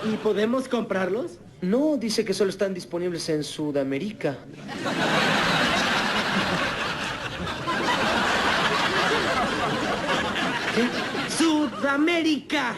¿Y podemos comprarlos? No, dice que solo están disponibles en Sudamérica. ¿Qué? ¡Sudamérica!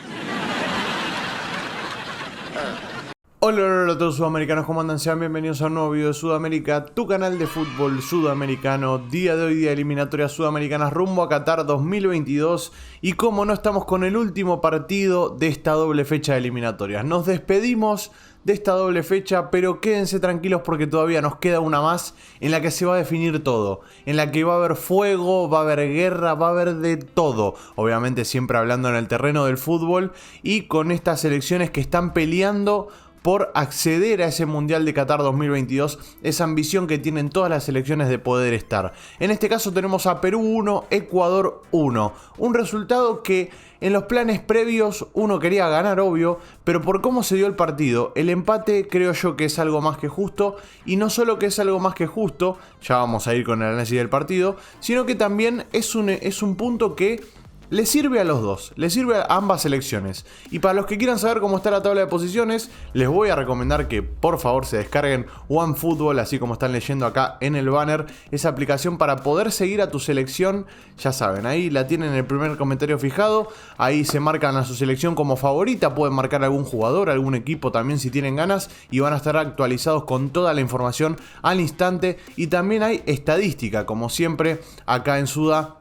Hola a todos sudamericanos, ¿cómo andan? Sean bienvenidos a un nuevo video de Sudamérica, tu canal de fútbol sudamericano. Día de hoy, día de eliminatorias sudamericanas rumbo a Qatar 2022. Y como no, estamos con el último partido de esta doble fecha de eliminatorias. Nos despedimos de esta doble fecha, pero quédense tranquilos porque todavía nos queda una más en la que se va a definir todo, en la que va a haber fuego, va a haber guerra, va a haber de todo, obviamente siempre hablando en el terreno del fútbol y con estas selecciones que están peleando por acceder a ese Mundial de Qatar 2022, esa ambición que tienen todas las selecciones de poder estar. En este caso tenemos a Perú 1, Ecuador 1, un resultado que en los planes previos uno quería ganar, obvio, pero por cómo se dio el partido, el empate creo yo que es algo más que justo, y no solo que es algo más que justo, ya vamos a ir con el análisis del partido, sino que también es un punto que le sirve a los dos, le sirve a ambas selecciones. Y para los que quieran saber cómo está la tabla de posiciones, les voy a recomendar que por favor se descarguen OneFootball, así como están leyendo acá en el banner, esa aplicación para poder seguir a tu selección. Ya saben, ahí la tienen en el primer comentario fijado, ahí se marcan a su selección como favorita, pueden marcar algún jugador, algún equipo también si tienen ganas, y van a estar actualizados con toda la información al instante. Y también hay estadística, como siempre acá en Suda.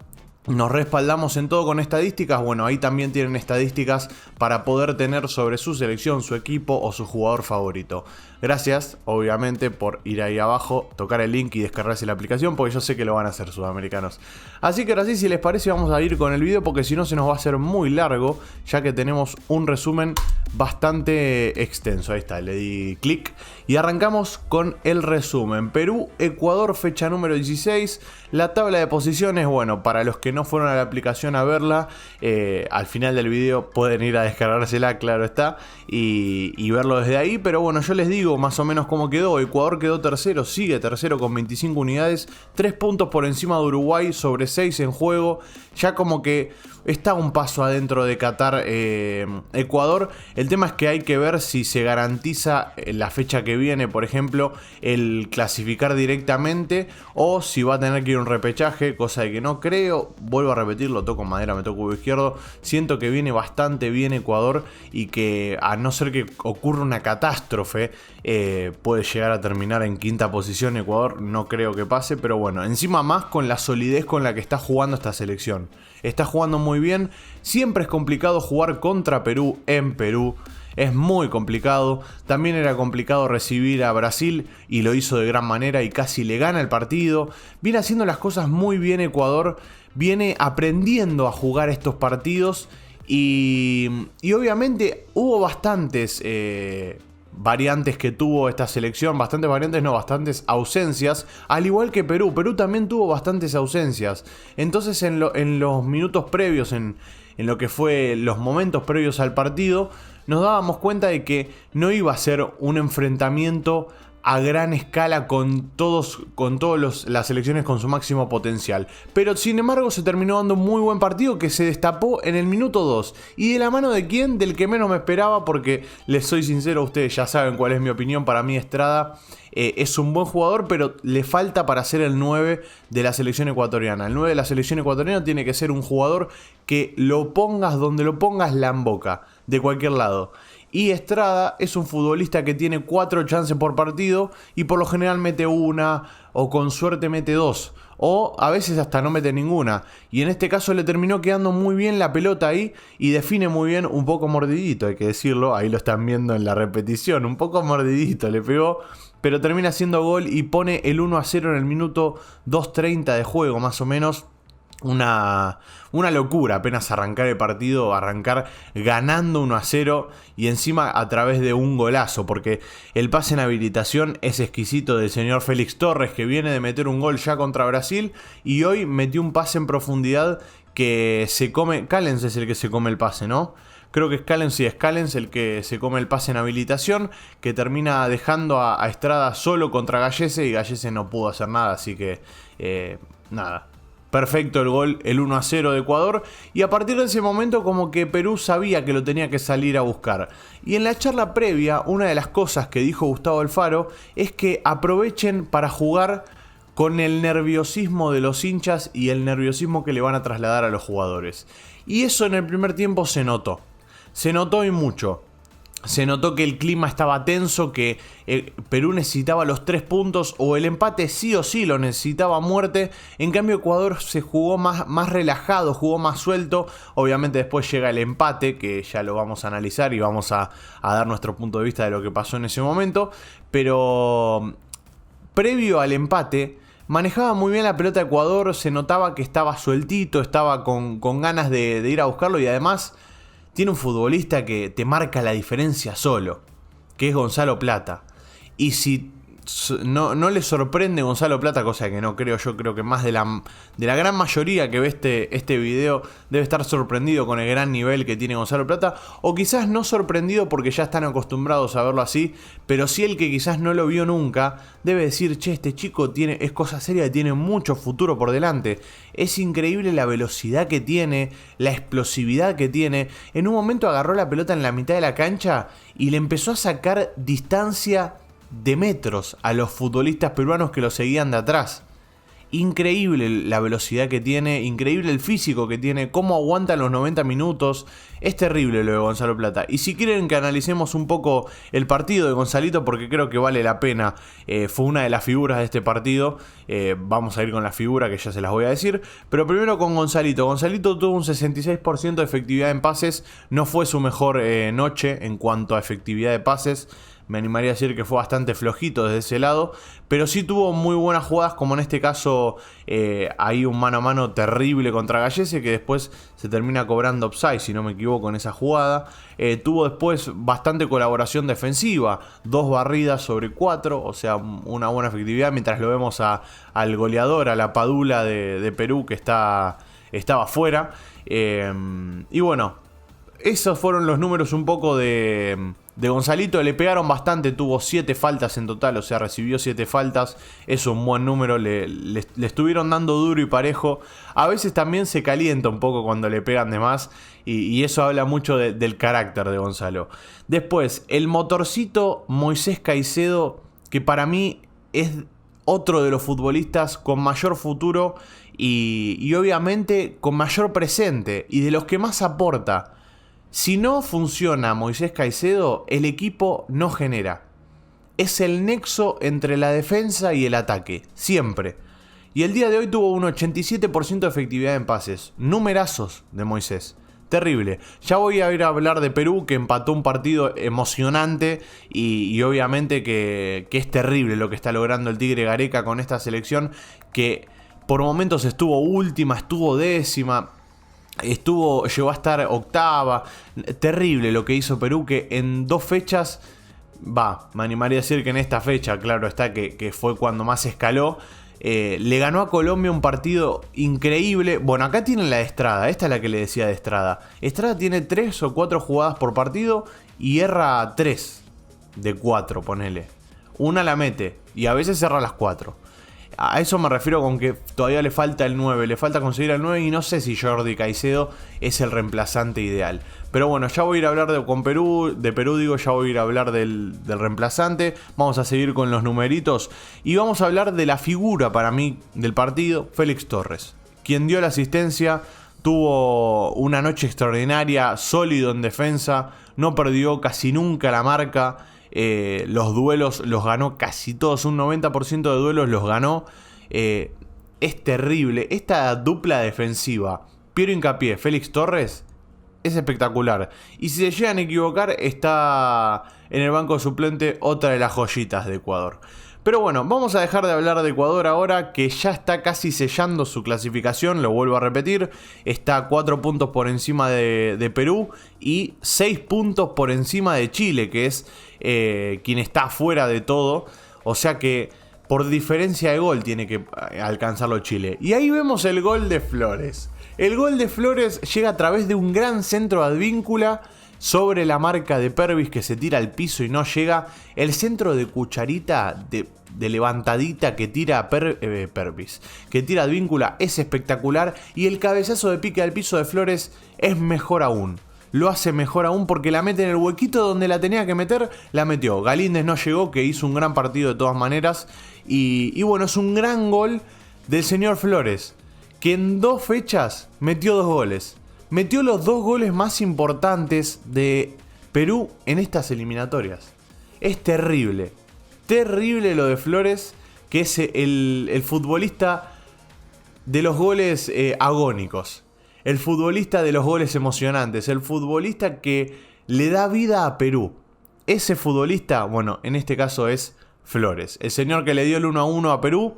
Nos respaldamos en todo con estadísticas. Bueno, ahí también tienen estadísticas para poder tener sobre su selección, su equipo o su jugador favorito. Gracias, obviamente, por ir ahí abajo, tocar el link y descargarse la aplicación, porque yo sé que lo van a hacer, sudamericanos. Así que ahora sí, si les parece, vamos a ir con el video, porque si no se nos va a hacer muy largo, ya que tenemos un resumen bastante extenso. Ahí está, le di clic y arrancamos con el resumen. Perú, Ecuador, fecha número 16. La tabla de posiciones, bueno, para los que no fueron a la aplicación a verla, al final del video pueden ir a descargársela, claro está, y verlo desde ahí. Pero bueno, yo les digo más o menos cómo quedó. Ecuador quedó tercero, sigue tercero con 25 unidades, 3 puntos por encima de Uruguay, sobre 6 en juego. Ya como que está un paso adentro de Qatar Ecuador. El tema es que hay que ver si se garantiza la fecha que viene, por ejemplo, el clasificar directamente, o si va a tener que ir un repechaje, cosa de que no creo. Vuelvo a repetirlo, toco madera, me toco huevo izquierdo. Siento que viene bastante bien Ecuador y que, a no ser que ocurra una catástrofe, puede llegar a terminar en quinta posición Ecuador. No creo que pase, pero bueno, encima más con la solidez con la que está jugando esta selección. Está jugando muy bien. Siempre es complicado jugar contra Perú en Perú. Es muy complicado. También era complicado recibir a Brasil y lo hizo de gran manera y casi le gana el partido. Viene haciendo las cosas muy bien Ecuador. Viene aprendiendo a jugar estos partidos y obviamente hubo bastantes variantes que tuvo esta selección, bastantes variantes, no, bastantes ausencias, al igual que Perú. Perú también tuvo bastantes ausencias. Entonces en los minutos previos, en lo que fue los momentos previos al partido, nos dábamos cuenta de que no iba a ser un enfrentamiento a gran escala con todas las selecciones con su máximo potencial. Pero sin embargo se terminó dando un muy buen partido que se destapó en el minuto 2. ¿Y de la mano de quién? Del que menos me esperaba, porque les soy sincero, ustedes ya saben cuál es mi opinión. Para mí Estrada es un buen jugador, pero le falta para ser el 9 de la selección ecuatoriana. El 9 de la selección ecuatoriana tiene que ser un jugador que lo pongas donde lo pongas, la emboca, de cualquier lado. Y Estrada es un futbolista que tiene 4 chances por partido y por lo general mete una, o con suerte mete 2, o a veces hasta no mete ninguna. Y en este caso le terminó quedando muy bien la pelota ahí y define muy bien, un poco mordidito, hay que decirlo. Ahí lo están viendo en la repetición, un poco mordidito le pegó, pero termina haciendo gol y pone el 1-0 en el minuto 2:30 de juego más o menos. Una locura apenas arrancar el partido, arrancar ganando 1-0 y encima a través de un golazo, porque el pase en habilitación es exquisito del señor Félix Torres, que viene de meter un gol ya contra Brasil y hoy metió un pase en profundidad que se come. Callens es el que se come el pase, ¿no? Creo que es Callens, sí, es Callens el que se come el pase en habilitación, que termina dejando a Estrada solo contra Gallese y Gallese no pudo hacer nada, así que nada. Perfecto el gol, el 1-0 de Ecuador, y a partir de ese momento como que Perú sabía que lo tenía que salir a buscar. Y en la charla previa, una de las cosas que dijo Gustavo Alfaro es que aprovechen para jugar con el nerviosismo de los hinchas y el nerviosismo que le van a trasladar a los jugadores. Y eso en el primer tiempo se notó y mucho. Se notó que el clima estaba tenso, que Perú necesitaba los 3 puntos o el empate sí o sí lo necesitaba a muerte. En cambio Ecuador se jugó más relajado, jugó más suelto. Obviamente después llega el empate, que ya lo vamos a analizar y vamos a dar nuestro punto de vista de lo que pasó en ese momento. Pero previo al empate manejaba muy bien la pelota de Ecuador, se notaba que estaba sueltito, estaba con ganas de ir a buscarlo y además tiene un futbolista que te marca la diferencia solo, que es Gonzalo Plata. Y si no le sorprende Gonzalo Plata, cosa que no creo, yo creo que más de la gran mayoría que ve este video debe estar sorprendido con el gran nivel que tiene Gonzalo Plata, o quizás no sorprendido porque ya están acostumbrados a verlo así, pero sí el que quizás no lo vio nunca debe decir, che, este chico es cosa seria, tiene mucho futuro por delante. Es increíble la velocidad que tiene, la explosividad que tiene. En un momento agarró la pelota en la mitad de la cancha y le empezó a sacar distancia de metros a los futbolistas peruanos que lo seguían de atrás. Increíble la velocidad que tiene, increíble el físico que tiene, cómo aguanta los 90 minutos. Es terrible lo de Gonzalo Plata. Y si quieren que analicemos un poco el partido de Gonzalito, porque creo que vale la pena, fue una de las figuras de este partido. Vamos a ir con la figura que ya se las voy a decir. Pero primero con Gonzalito. Gonzalito tuvo un 66% de efectividad en pases. No fue su mejor noche en cuanto a efectividad de pases. Me animaría a decir que fue bastante flojito desde ese lado, pero sí tuvo muy buenas jugadas, como en este caso hay un mano a mano terrible contra Gallese, que después se termina cobrando offside, si no me equivoco, en esa jugada. Tuvo después bastante colaboración defensiva, 2 barridas sobre 4, o sea, una buena efectividad, mientras lo vemos al goleador, a la Padula de Perú, que estaba fuera. Y bueno, esos fueron los números un poco de Gonzalito. Le pegaron bastante, tuvo 7 faltas en total, o sea, recibió 7 faltas. Es un buen número, le estuvieron dando duro y parejo. A veces también se calienta un poco cuando le pegan de más, y eso habla mucho del carácter de Gonzalo. Después, el motorcito Moisés Caicedo, que para mí es otro de los futbolistas con mayor futuro y obviamente con mayor presente, y de los que más aporta. Si no funciona Moisés Caicedo, el equipo no genera. Es el nexo entre la defensa y el ataque, siempre. Y el día de hoy tuvo un 87% de efectividad en pases. Numerazos de Moisés. Terrible. Ya voy a ir a hablar de Perú, que empató un partido emocionante y obviamente que es terrible lo que está logrando el Tigre Gareca con esta selección, que por momentos estuvo última, estuvo décima. Llegó a estar octava. Terrible lo que hizo Perú, que en 2 fechas, me animaría a decir que en esta fecha, claro está, que fue cuando más escaló, le ganó a Colombia un partido increíble. Bueno, acá tienen la de Estrada, esta es la que le decía de Estrada. Estrada tiene 3 o 4 jugadas por partido y erra 3 de 4, ponele. Una la mete y a veces erra las 4. A eso me refiero con que todavía le falta el 9, le falta conseguir el 9 y no sé si Jordi Caicedo es el reemplazante ideal. Pero bueno, ya voy a ir a hablar de Perú, ya voy a ir a hablar del reemplazante. Vamos a seguir con los numeritos y vamos a hablar de la figura para mí del partido, Félix Torres, quien dio la asistencia, tuvo una noche extraordinaria, sólido en defensa, no perdió casi nunca la marca. Los duelos los ganó casi todos, un 90% de duelos los ganó. Es terrible. Esta dupla defensiva, Piero Hincapié, Félix Torres, es espectacular. Y si se llegan a equivocar, está en el banco suplente otra de las joyitas de Ecuador. Pero bueno, vamos a dejar de hablar de Ecuador ahora, que ya está casi sellando su clasificación, lo vuelvo a repetir. Está 4 puntos por encima de Perú y 6 puntos por encima de Chile, que es quien está fuera de todo. O sea que por diferencia de gol tiene que alcanzarlo Chile. Y ahí vemos el gol de Flores. El gol de Flores llega a través de un gran centro de Advíncula sobre la marca de Pervis que se tira al piso y no llega. El centro de cucharita, de levantadita que tira Pervis, que tira Advíncula, es espectacular. Y el cabezazo de pique al piso de Flores es mejor aún. Lo hace mejor aún porque la mete en el huequito donde la tenía que meter, la metió. Galíndez no llegó, que hizo un gran partido de todas maneras. Y bueno, es un gran gol del señor Flores, que en 2 fechas metió 2 goles. Metió los 2 goles más importantes de Perú en estas eliminatorias. Es terrible. Terrible lo de Flores, que es el futbolista de los goles agónicos. El futbolista de los goles emocionantes. El futbolista que le da vida a Perú. Ese futbolista, bueno, en este caso es Flores. El señor que le dio el 1-1 a Perú.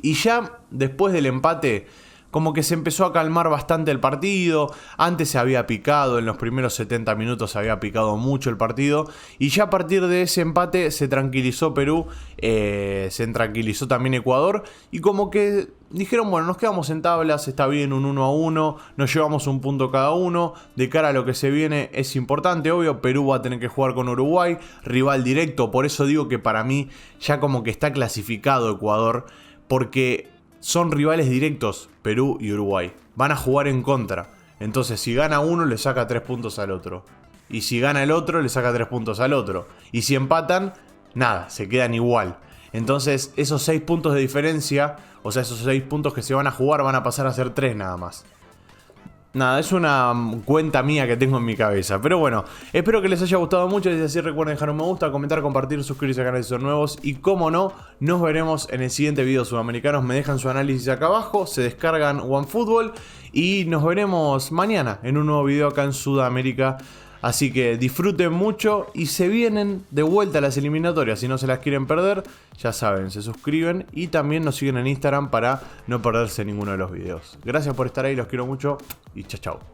Y ya después del empate, como que se empezó a calmar bastante el partido. Antes se había picado, en los primeros 70 minutos se había picado mucho el partido. Y ya a partir de ese empate se tranquilizó Perú, se tranquilizó también Ecuador. Y como que dijeron, bueno, nos quedamos en tablas, está bien un 1-1, nos llevamos un punto cada uno. De cara a lo que se viene es importante, obvio, Perú va a tener que jugar con Uruguay, rival directo. Por eso digo que para mí ya como que está clasificado Ecuador, porque son rivales directos, Perú y Uruguay. Van a jugar en contra. Entonces, si gana uno, le saca 3 puntos al otro. Y si gana el otro, le saca 3 puntos al otro. Y si empatan, nada, se quedan igual. Entonces, esos 6 puntos de diferencia, o sea, esos 6 puntos que se van a jugar, van a pasar a ser 3 nada más. Nada, es una cuenta mía que tengo en mi cabeza. Pero bueno, espero que les haya gustado mucho. Si es así, recuerden dejar un me gusta, comentar, compartir, suscribirse al canal si son nuevos. Y como no, nos veremos en el siguiente video sudamericanos. Me dejan su análisis acá abajo, se descargan OneFootball. Y nos veremos mañana en un nuevo video acá en Sudamérica. Así que disfruten mucho y se vienen de vuelta las eliminatorias. Si no se las quieren perder, ya saben, se suscriben y también nos siguen en Instagram para no perderse ninguno de los videos. Gracias por estar ahí, los quiero mucho y chao, chao.